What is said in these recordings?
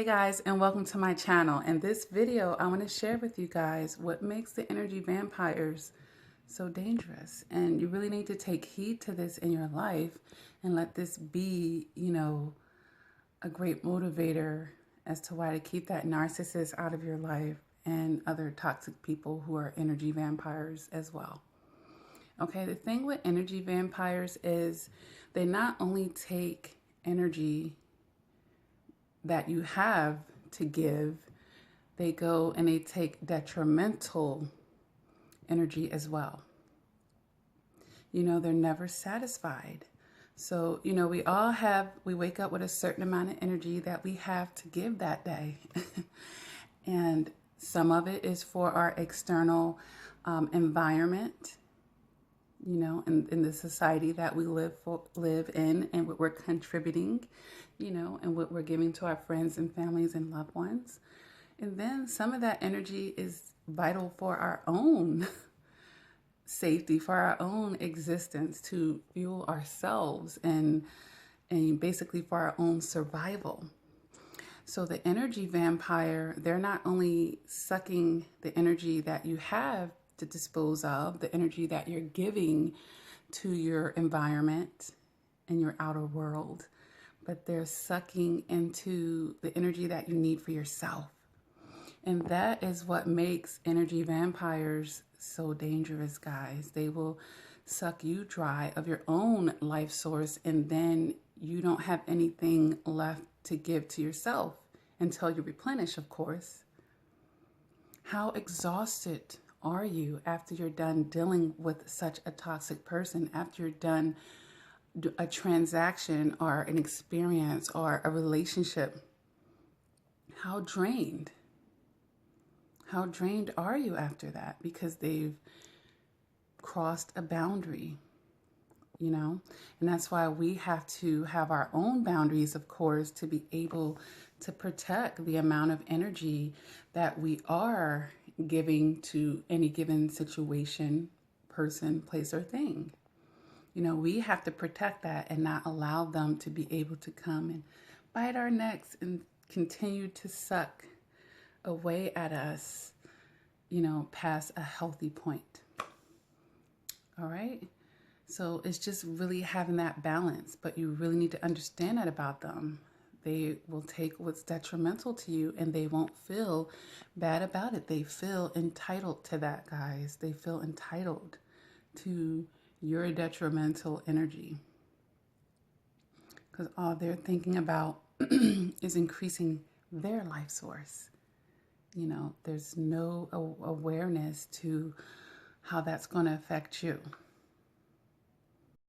Hey guys, and welcome to my channel. In this video, I want to share with you guys what makes the energy vampires so dangerous. And you really need to take heed to this in your life and let this be, a great motivator as to why to keep that narcissist out of your life and other toxic people who are energy vampires as well. Okay, the thing with energy vampires is they not only take energy that you have to give, they go and they take detrimental energy as well. They're never satisfied. So, we wake up with a certain amount of energy that we have to give that day. And some of it is for our external environment, in the society that we live in and what we're contributing, and what we're giving to our friends and families and loved ones. And then some of that energy is vital for our own safety, for our own existence, to fuel ourselves and basically for our own survival. So the energy vampire, they're not only sucking the energy that you have to dispose of, the energy that you're giving to your environment and your outer world, but they're sucking into the energy that you need for yourself. And that is what makes energy vampires so dangerous, guys. They will suck you dry of your own life source, and then you don't have anything left to give to yourself until you replenish, of course. How exhausted are you after you're done dealing with such a toxic person, after you're done a transaction or an experience or a relationship? How drained are you after that? Because they've crossed a boundary, and that's why we have to have our own boundaries, of course, to be able to protect the amount of energy that we are giving to any given situation, person, place, or thing. We have to protect that and not allow them to be able to come and bite our necks and continue to suck away at us, past a healthy point. All right? So it's just really having that balance, but you really need to understand that about them. They will take what's detrimental to you and they won't feel bad about it. They feel entitled to that, guys. They feel entitled to your detrimental energy, because all they're thinking about is increasing their life source. There's no awareness to how that's going to affect you.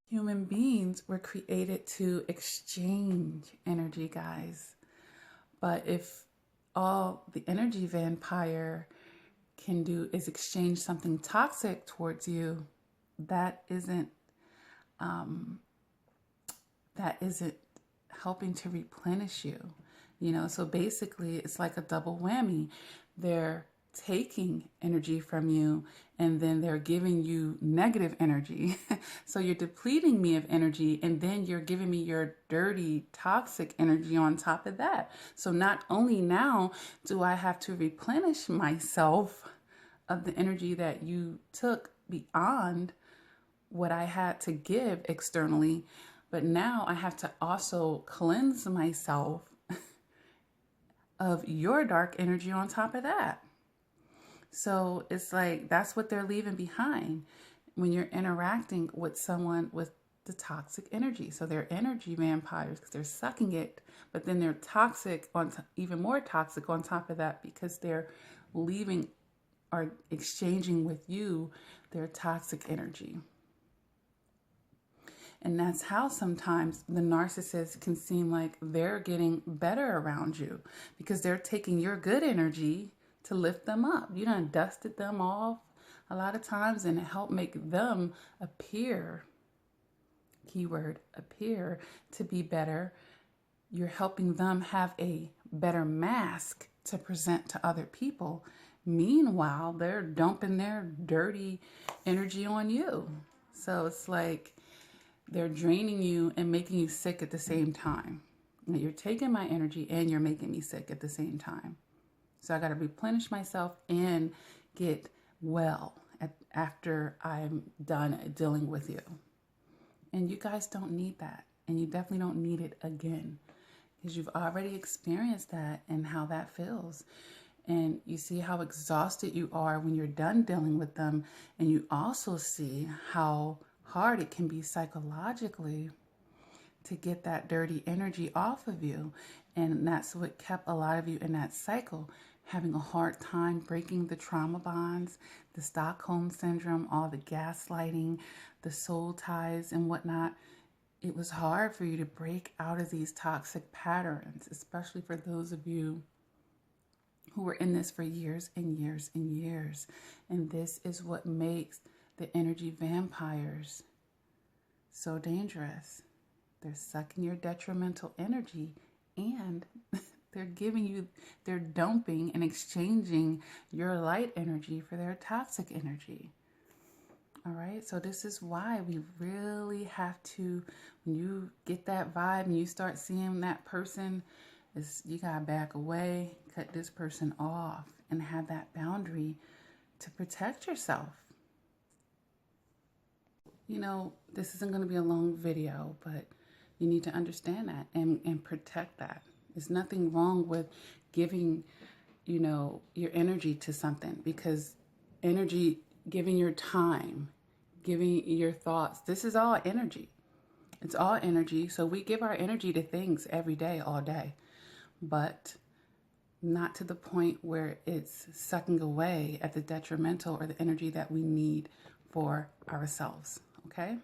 Human beings were created to exchange energy, guys. But if all the energy vampire can do is exchange something toxic towards you, that isn't helping to replenish you. So basically it's like a double whammy. They're taking energy from you and then they're giving you negative energy. So you're depleting me of energy and then you're giving me your dirty, toxic energy on top of that. So not only now do I have to replenish myself of the energy that you took beyond what I had to give externally, but now I have to also cleanse myself of your dark energy on top of that. So it's like, that's what they're leaving behind when you're interacting with someone with the toxic energy. So they're energy vampires because they're sucking it, but then they're toxic even more toxic on top of that, because they're leaving or exchanging with you their toxic energy. And that's how sometimes the narcissist can seem like they're getting better around you, because they're taking your good energy to lift them up. You done dusted them off a lot of times and help make them appear, keyword appear, to be better. You're helping them have a better mask to present to other people. Meanwhile, they're dumping their dirty energy on you. So it's like they're draining you and making you sick at the same time. You're taking my energy and you're making me sick at the same time. So I got to replenish myself and get well after I'm done dealing with you. And you guys don't need that. And you definitely don't need it again, because you've already experienced that and how that feels. And you see how exhausted you are when you're done dealing with them. And you also see how hard it can be psychologically to get that dirty energy off of you. And that's what kept a lot of you in that cycle, having a hard time breaking the trauma bonds, the Stockholm syndrome, all the gaslighting, the soul ties and whatnot. It was hard for you to break out of these toxic patterns, especially for those of you who were in this for years and years and years. And this is what makes the energy vampires so dangerous. They're sucking your detrimental energy, and they're dumping and exchanging your light energy for their toxic energy. All right, so this is why we really have to, when you get that vibe and you start seeing that person, you gotta back away, cut this person off, and have that boundary to protect yourself. You know, this isn't gonna be a long video, but you need to understand that and protect that. There's nothing wrong with giving, your energy to something, because energy, giving your time, giving your thoughts, this is all energy. It's all energy. So we give our energy to things every day, all day, but not to the point where it's sucking away at the detrimental or the energy that we need for ourselves. Okay?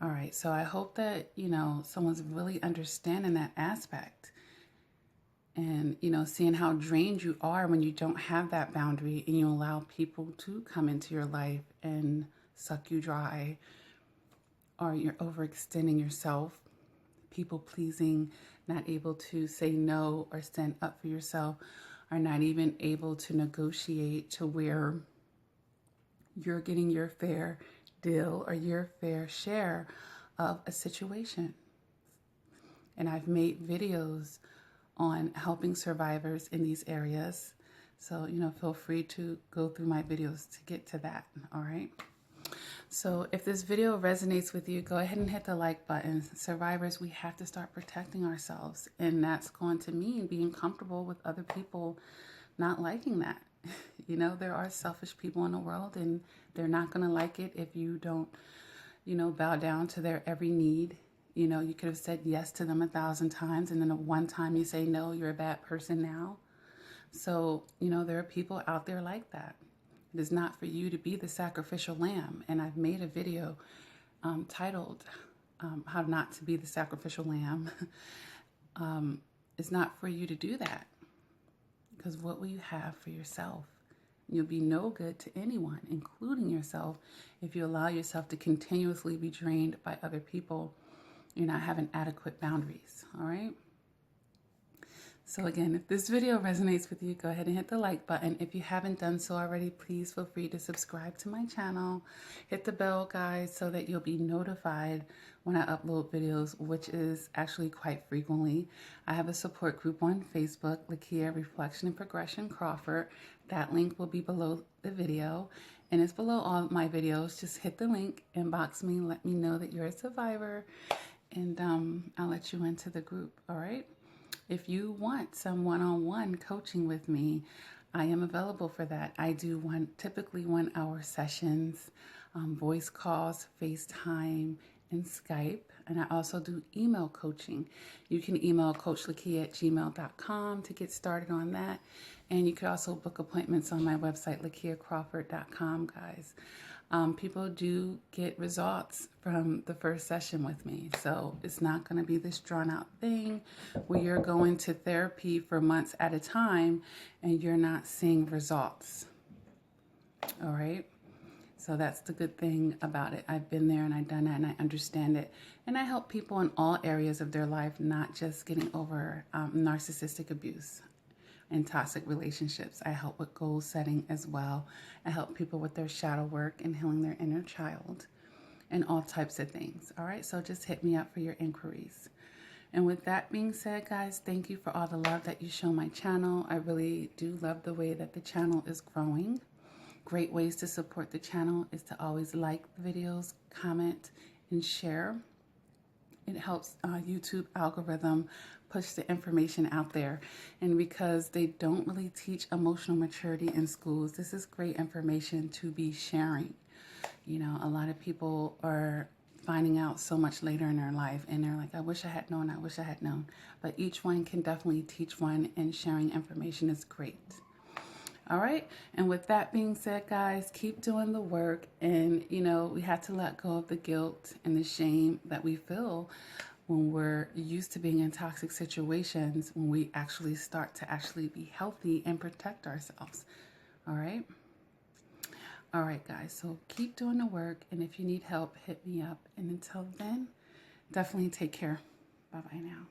All right. So I hope that, someone's really understanding that aspect. And, seeing how drained you are when you don't have that boundary and you allow people to come into your life and suck you dry, or you're overextending yourself, people pleasing, not able to say no or stand up for yourself, are not even able to negotiate to where you're getting your fair deal or your fair share of a situation. And I've made videos on helping survivors in these areas. So, feel free to go through my videos to get to that, all right? So if this video resonates with you, go ahead and hit the like button. Survivors, we have to start protecting ourselves. And that's going to mean being comfortable with other people not liking that. There are selfish people in the world, and they're not going to like it if you don't, bow down to their every need. You could have said yes to them 1,000 times, and then the one time you say no, you're a bad person now. So, there are people out there like that. It is not for you to be the sacrificial lamb. And I've made a video titled How Not to Be the Sacrificial Lamb. It's not for you to do that. Because what will you have for yourself? You'll be no good to anyone, including yourself, if you allow yourself to continuously be drained by other people. You're not having adequate boundaries, all right? So again, if this video resonates with you, go ahead and hit the like button. If you haven't done so already, please feel free to subscribe to my channel. Hit the bell, guys, so that you'll be notified when I upload videos, which is actually quite frequently. I have a support group on Facebook, Lakia Reflection and Progression Crawford. That link will be below the video, and it's below all my videos. Just hit the link, inbox me, let me know that you're a survivor, and I'll let you into the group, all right? If you want some one-on-one coaching with me, I am available for that. I do typically 1 hour sessions, voice calls, FaceTime, and Skype. And I also do email coaching. You can email CoachLakia@gmail.com to get started on that. And you can also book appointments on my website, LakiaCrawford.com, guys. People do get results from the first session with me. So it's not going to be this drawn out thing where you're going to therapy for months at a time and you're not seeing results. All right. So that's the good thing about it. I've been there and I've done that and I understand it. And I help people in all areas of their life, not just getting over narcissistic abuse and toxic relationships. I help with goal setting as well. I help people with their shadow work and healing their inner child and all types of things. All right, so just hit me up for your inquiries. And with that being said, guys, thank you for all the love that you show my channel. I really do love the way that the channel is growing. Great ways to support the channel is to always like the videos, comment, and share. It helps YouTube algorithm push the information out there. And because they don't really teach emotional maturity in schools, this is great information to be sharing. You know, a lot of people are finding out so much later in their life, and they're like, I wish I had known, I wish I had known. But each one can definitely teach one, and sharing information is great. All right. And with that being said, guys, keep doing the work. And, you know, we have to let go of the guilt and the shame that we feel when we're used to being in toxic situations, when we actually start to actually be healthy and protect ourselves. All right. All right, guys. So keep doing the work. And if you need help, hit me up. And until then, definitely take care. Bye-bye now.